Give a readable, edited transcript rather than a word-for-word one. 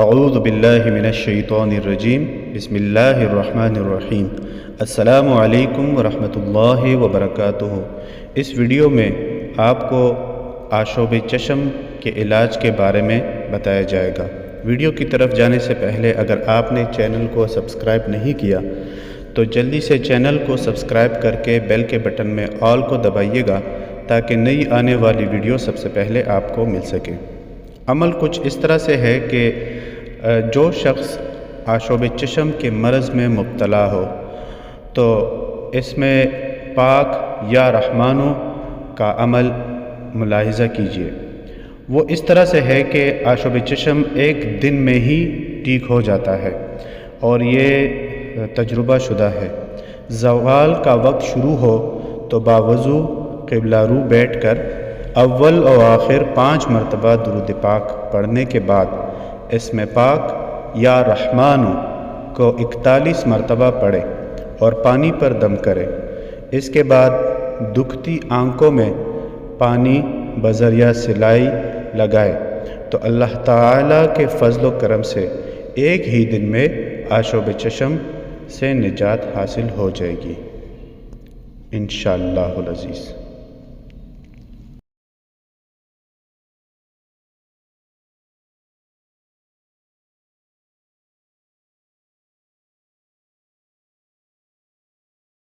اعوذ باللہ من الشیطان الرجیم بسم اللہ الرحمن الرحیم۔ السلام علیکم ورحمۃ اللہ وبرکاتہ۔ اس ویڈیو میں آپ کو آشوب چشم کے علاج کے بارے میں بتایا جائے گا۔ ویڈیو کی طرف جانے سے پہلے اگر آپ نے چینل کو سبسکرائب نہیں کیا تو جلدی سے چینل کو سبسکرائب کر کے بیل کے بٹن میں آل کو دبائیے گا تاکہ نئی آنے والی ویڈیو سب سے پہلے آپ کو مل سکے۔ عمل کچھ اس طرح سے ہے کہ جو شخص آشوب چشم کے مرض میں مبتلا ہو تو اس میں پاک یا رحمانو کا عمل ملاحظہ کیجیے۔ وہ اس طرح سے ہے کہ آشوب چشم ایک دن میں ہی ٹھیک ہو جاتا ہے اور یہ تجربہ شدہ ہے۔ زوال کا وقت شروع ہو تو باوضو قبلہ رو بیٹھ کر اول و آخر 5 مرتبہ درود پاک پڑھنے کے بعد اسم پاک یا رحمانو کو 41 مرتبہ پڑھے اور پانی پر دم کرے۔ اس کے بعد دکھتی آنکھوں میں پانی بذریعہ سلائی لگائے تو اللہ تعالیٰ کے فضل و کرم سے ایک ہی دن میں آشوب چشم سے نجات حاصل ہو جائے گی انشاءاللہ العزیز۔